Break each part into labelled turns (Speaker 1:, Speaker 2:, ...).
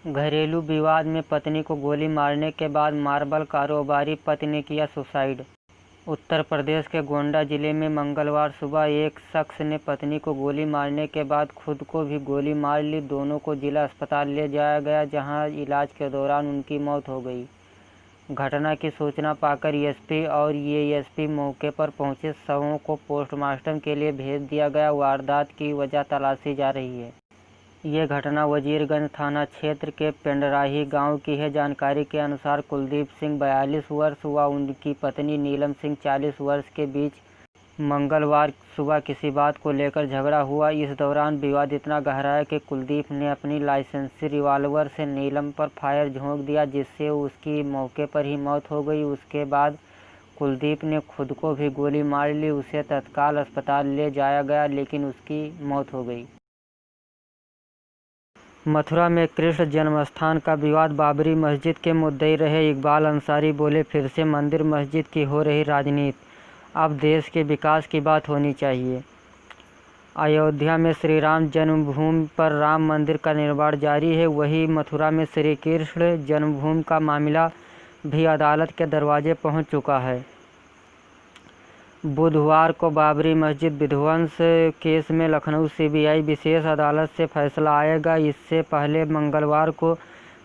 Speaker 1: घरेलू विवाद में पत्नी को गोली मारने के बाद मार्बल कारोबारी पति ने किया सुसाइड। उत्तर प्रदेश के गोंडा जिले में मंगलवार सुबह एक शख्स ने पत्नी को गोली मारने के बाद खुद को भी गोली मार ली। दोनों को जिला अस्पताल ले जाया गया, जहां इलाज के दौरान उनकी मौत हो गई। घटना की सूचना पाकर एसपी और एएसपी मौके पर पहुंचे। शवों को पोस्टमार्टम के लिए भेज दिया गया। वारदात की वजह तलाशी जा रही है। ये घटना वजीरगंज थाना क्षेत्र के पेंडराही गांव की है। जानकारी के अनुसार कुलदीप सिंह 42 वर्ष व उनकी पत्नी नीलम सिंह 40 वर्ष के बीच मंगलवार सुबह किसी बात को लेकर झगड़ा हुआ। इस दौरान विवाद इतना गहराया कि कुलदीप ने अपनी लाइसेंसी रिवॉल्वर से नीलम पर फायर झोंक दिया, जिससे उसकी मौके पर ही मौत हो गई। उसके बाद कुलदीप ने खुद को भी गोली मार ली। उसे तत्काल अस्पताल ले जाया गया, लेकिन उसकी मौत हो गई। मथुरा में कृष्ण जन्मस्थान का विवाद। बाबरी मस्जिद के मुद्दई रहे इकबाल अंसारी बोले, फिर से मंदिर मस्जिद की हो रही राजनीति, अब देश के विकास की बात होनी चाहिए। अयोध्या में श्री राम जन्मभूमि पर राम मंदिर का निर्माण जारी है। वहीं मथुरा में श्री कृष्ण जन्मभूमि का मामला भी अदालत के दरवाजे पहुंच चुका है। बुधवार को बाबरी मस्जिद विध्वंस केस में लखनऊ सीबीआई विशेष अदालत से फैसला आएगा। इससे पहले मंगलवार को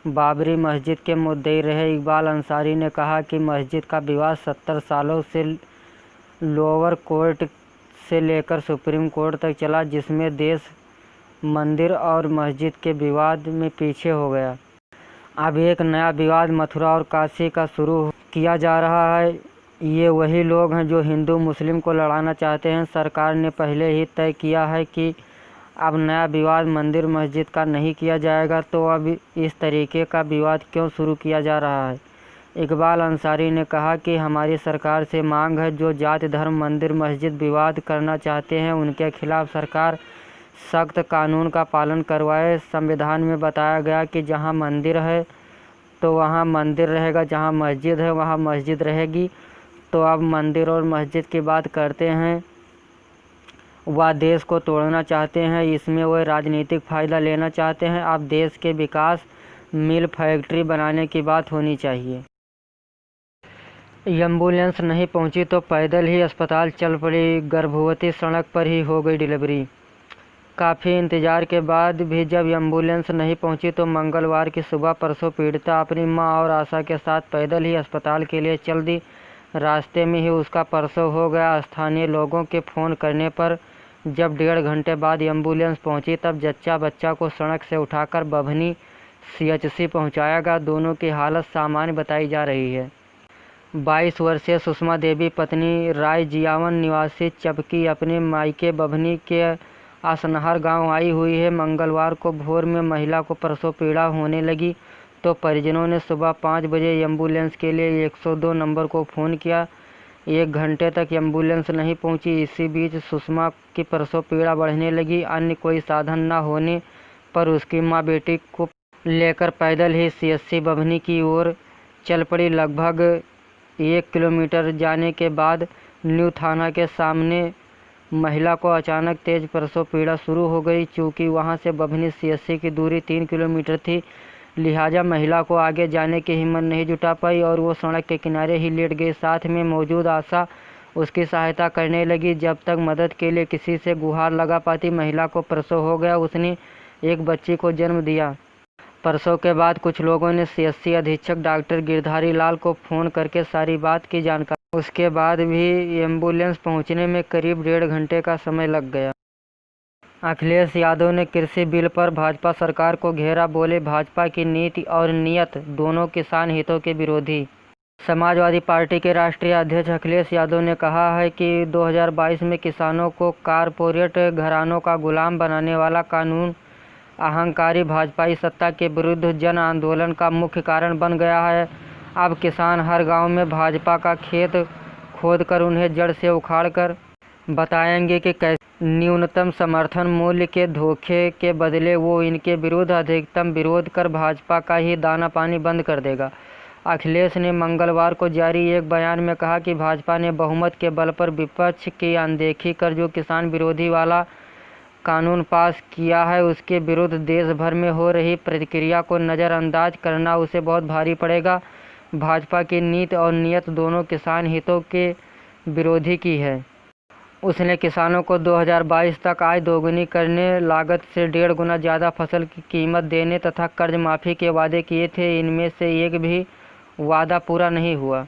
Speaker 1: बाबरी मस्जिद के मुद्दई रहे इकबाल अंसारी ने कहा कि मस्जिद का विवाद 70 सालों से लोअर कोर्ट से लेकर सुप्रीम कोर्ट तक चला, जिसमें देश मंदिर और मस्जिद के विवाद में पीछे हो गया। अब एक नया विवाद मथुरा और काशी का शुरू किया जा रहा है। ये वही लोग हैं जो हिंदू मुस्लिम को लड़ाना चाहते हैं। सरकार ने पहले ही तय किया है कि अब नया विवाद मंदिर मस्जिद का नहीं किया जाएगा, तो अब इस तरीके का विवाद क्यों शुरू किया जा रहा है। इकबाल अंसारी ने कहा कि हमारी सरकार से मांग है, जो जाति धर्म मंदिर मस्जिद विवाद करना चाहते हैं उनके खिलाफ सरकार सख्त कानून का पालन करवाए। संविधान में बताया गया कि जहां मंदिर है तो वहां मंदिर रहेगा, जहां मस्जिद है वहां मस्जिद रहेगी। तो अब मंदिर और मस्जिद की बात करते हैं, वह देश को तोड़ना चाहते हैं, इसमें वह राजनीतिक फ़ायदा लेना चाहते हैं। अब देश के विकास मिल फैक्ट्री बनाने की बात होनी चाहिए। एम्बुलेंस नहीं पहुंची तो पैदल ही अस्पताल चल पड़ी। गर्भवती सड़क पर ही हो गई डिलीवरी। काफ़ी इंतज़ार के बाद भी जब एम्बुलेंस नहीं पहुंची तो मंगलवार की सुबह परसों पीड़िता अपनी मां और आशा के साथ पैदल ही अस्पताल के लिए चल दी। रास्ते में ही उसका प्रसव हो गया। स्थानीय लोगों के फ़ोन करने पर जब 1.5 घंटे बाद एम्बुलेंस पहुंची, तब जच्चा बच्चा को सड़क से उठाकर बभनी सीएचसी पहुंचाया गया। दोनों की हालत सामान्य बताई जा रही है। 22 वर्षीय सुषमा देवी पत्नी राय जियावन निवासी चपकी अपने मायके बभनी के असनहर गांव आई हुई है। मंगलवार को भोर में महिला को प्रसव पीड़ा होने लगी तो परिजनों ने सुबह 5 बजे एम्बुलेंस के लिए 102 नंबर को फ़ोन किया। 1 घंटे तक एम्बुलेंस नहीं पहुंची। इसी बीच सुषमा की प्रसव पीड़ा बढ़ने लगी। अन्य कोई साधन न होने पर उसकी मां बेटी को लेकर पैदल ही सीएचसी बभनी की ओर चल पड़ी। लगभग 1 किलोमीटर जाने के बाद न्यू थाना के सामने महिला को अचानक तेज प्रसव पीड़ा शुरू हो गई। चूँकि वहां से बभनी सीएचसी की दूरी 3 किलोमीटर थी, लिहाजा महिला को आगे जाने की हिम्मत नहीं जुटा पाई और वो सड़क के किनारे ही लेट गई। साथ में मौजूद आशा उसकी सहायता करने लगी। जब तक मदद के लिए किसी से गुहार लगा पाती, महिला को प्रसव हो गया। उसने एक बच्ची को जन्म दिया। प्रसव के बाद कुछ लोगों ने सीएचसी अधीक्षक डॉक्टर गिरधारी लाल को फ़ोन करके सारी बात की जानकारी। उसके बाद भी एम्बुलेंस पहुंचने में करीब 1.5 घंटे का समय लग गया। अखिलेश यादव ने कृषि बिल पर भाजपा सरकार को घेरा। बोले, भाजपा की नीति और नीयत दोनों किसान हितों के विरोधी। समाजवादी पार्टी के राष्ट्रीय अध्यक्ष अखिलेश यादव ने कहा है कि 2022 में किसानों को कारपोरेट घरानों का गुलाम बनाने वाला कानून अहंकारी भाजपाई सत्ता के विरुद्ध जन आंदोलन का मुख्य कारण बन गया है। अब किसान हर गांव में भाजपा का खेत खोदकर उन्हें जड़ से उखाड़कर बताएंगे कि कैसे न्यूनतम समर्थन मूल्य के धोखे के बदले वो इनके विरुद्ध अधिकतम विरोध कर भाजपा का ही दाना पानी बंद कर देगा। अखिलेश ने मंगलवार को जारी एक बयान में कहा कि भाजपा ने बहुमत के बल पर विपक्ष की अनदेखी कर जो किसान विरोधी वाला कानून पास किया है उसके विरुद्ध देश भर में हो रही प्रतिक्रिया को नज़रअंदाज करना उसे बहुत भारी पड़ेगा। भाजपा की नीति और नीयत दोनों किसान हितों के विरोधी की है। उसने किसानों को 2022 तक आय दोगुनी करने, लागत से 1.5 गुना ज़्यादा फसल की कीमत देने तथा कर्ज माफ़ी के वादे किए थे। इनमें से एक भी वादा पूरा नहीं हुआ।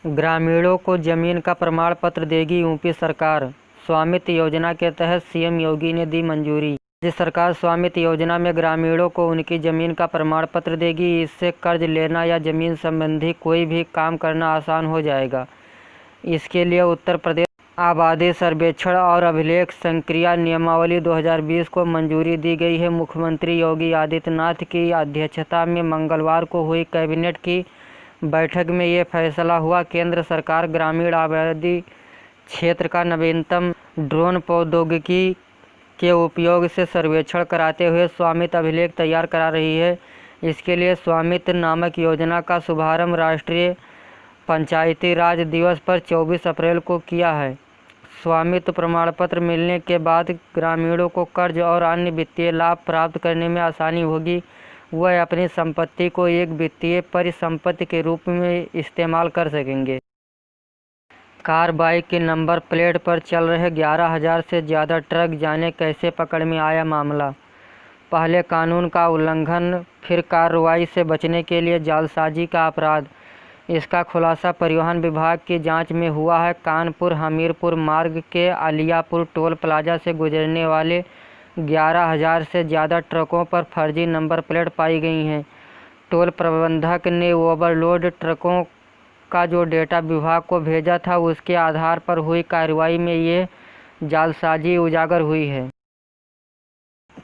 Speaker 1: ग्रामीणों को जमीन का प्रमाण पत्र देगी यूपी सरकार। स्वामित्व योजना के तहत सीएम योगी ने दी मंजूरी। राज्य सरकार स्वामित्व योजना में ग्रामीणों को उनकी ज़मीन का प्रमाण पत्र देगी। इससे कर्ज लेना या ज़मीन संबंधी कोई भी काम करना आसान हो जाएगा। इसके लिए उत्तर प्रदेश आबादी सर्वेक्षण और अभिलेख संक्रिया नियमावली 2020 को मंजूरी दी गई है। मुख्यमंत्री योगी आदित्यनाथ की अध्यक्षता में मंगलवार को हुई कैबिनेट की बैठक में ये फैसला हुआ। केंद्र सरकार ग्रामीण आबादी क्षेत्र का नवीनतम ड्रोन प्रौद्योगिकी के उपयोग से सर्वेक्षण कराते हुए स्वामित्व अभिलेख तैयार करा रही है। इसके लिए स्वामित्व नामक योजना का शुभारंभ राष्ट्रीय पंचायती राज दिवस पर 24 अप्रैल को किया है। स्वामित्व प्रमाण पत्र मिलने के बाद ग्रामीणों को कर्ज और अन्य वित्तीय लाभ प्राप्त करने में आसानी होगी। वह अपनी संपत्ति को एक वित्तीय परिसंपत्ति के रूप में इस्तेमाल कर सकेंगे। कार बाइक की नंबर प्लेट पर चल रहे 11,000 से ज़्यादा ट्रक, जाने कैसे पकड़ में आया मामला। पहले कानून का उल्लंघन, फिर कार्रवाई से बचने के लिए जालसाजी का अपराध। इसका खुलासा परिवहन विभाग की जांच में हुआ है। कानपुर हमीरपुर मार्ग के अलियापुर टोल प्लाजा से गुजरने वाले 11,000 से ज़्यादा ट्रकों पर फर्जी नंबर प्लेट पाई गई हैं। टोल प्रबंधक ने ओवरलोड ट्रकों का जो डेटा विभाग को भेजा था, उसके आधार पर हुई कार्रवाई में ये जालसाजी उजागर हुई है।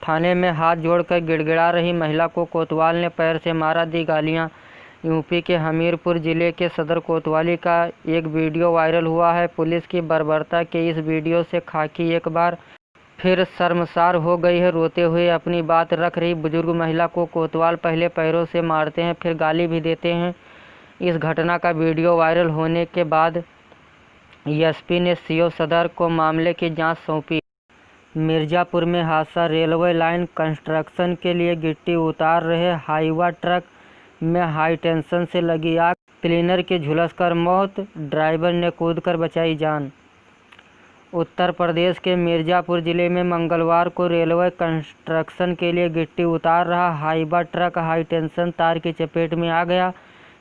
Speaker 1: थाने में हाथ जोड़कर गिड़गिड़ा रही महिला को कोतवाल ने पैर से मारा, दी गालियां। यूपी के हमीरपुर जिले के सदर कोतवाली का एक वीडियो वायरल हुआ है। पुलिस की बर्बरता के इस वीडियो से खाकी एक बार फिर शर्मसार हो गई है। रोते हुए अपनी बात रख रही बुजुर्ग महिला को कोतवाल पहले पैरों से मारते हैं, फिर गाली भी देते हैं। इस घटना का वीडियो वायरल होने के बाद एसपी ने सीओ सदर को मामले की जांच सौंपी। मिर्जापुर में हादसा, रेलवे लाइन कंस्ट्रक्शन के लिए गिट्टी उतार रहे हाईवा ट्रक में हाई टेंशन से लगी आग, क्लीनर की झुलसकर मौत, ड्राइवर ने कूदकर बचाई जान। उत्तर प्रदेश के मिर्जापुर जिले में मंगलवार को रेलवे कंस्ट्रक्शन के लिए गिट्टी उतार रहा हाईवा ट्रक हाई टेंशन तार की चपेट में आ गया,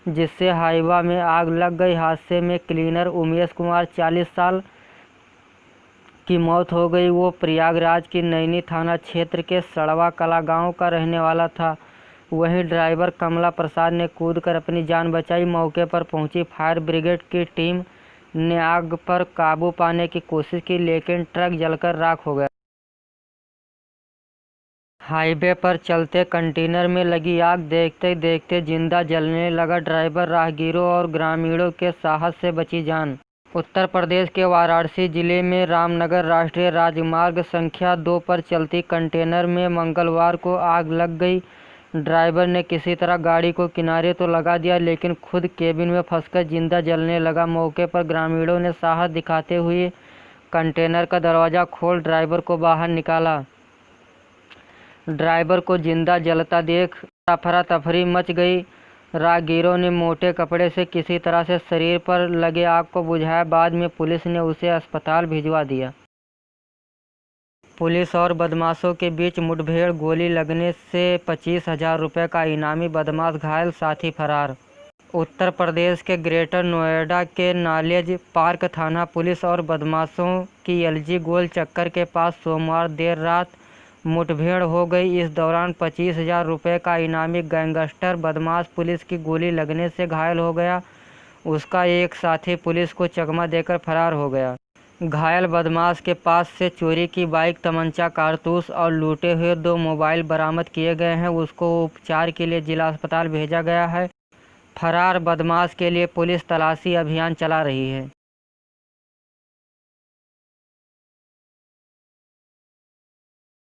Speaker 1: जिससे हाईवा में आग लग गई। हादसे में क्लीनर उमेश कुमार 40 साल की मौत हो गई। वो प्रयागराज की नैनी थाना क्षेत्र के सड़वा कला गांव का रहने वाला था। वहीं ड्राइवर कमला प्रसाद ने कूदकर अपनी जान बचाई। मौके पर पहुंची फायर ब्रिगेड की टीम ने आग पर काबू पाने की कोशिश की, लेकिन ट्रक जलकर राख हो गया। हाईवे पर चलते कंटेनर में लगी आग, देखते देखते जिंदा जलने लगा ड्राइवर। राहगीरों और ग्रामीणों के साहस से बची जान। उत्तर प्रदेश के वाराणसी जिले में रामनगर राष्ट्रीय राजमार्ग संख्या 2 पर चलती कंटेनर में मंगलवार को आग लग गई। ड्राइवर ने किसी तरह गाड़ी को किनारे तो लगा दिया, लेकिन खुद केबिन में फंसकर जिंदा जलने लगा। मौके पर ग्रामीणों ने साहस दिखाते हुए कंटेनर का दरवाज़ा खोल ड्राइवर को बाहर निकाला। ड्राइवर को जिंदा जलता देख अफरा तफरी मच गई। राहगीरों ने मोटे कपड़े से किसी तरह से शरीर पर लगे आग को बुझाया। बाद में पुलिस ने उसे अस्पताल भिजवा दिया। पुलिस और बदमाशों के बीच मुठभेड़, गोली लगने से 25,000 रुपये का इनामी बदमाश घायल, साथी फरार। उत्तर प्रदेश के ग्रेटर नोएडा के नॉलेज पार्क थाना पुलिस और बदमाशों की एलजी गोल चक्कर के पास सोमवार देर रात मुठभेड़ हो गई। इस दौरान 25,000 रुपये का इनामी गैंगस्टर बदमाश पुलिस की गोली लगने से घायल हो गया। उसका एक साथी पुलिस को चकमा देकर फरार हो गया। घायल बदमाश के पास से चोरी की बाइक, तमंचा, कारतूस और लूटे हुए 2 मोबाइल बरामद किए गए हैं। उसको उपचार के लिए जिला अस्पताल भेजा गया है। फरार बदमाश के लिए पुलिस तलाशी अभियान चला रही है।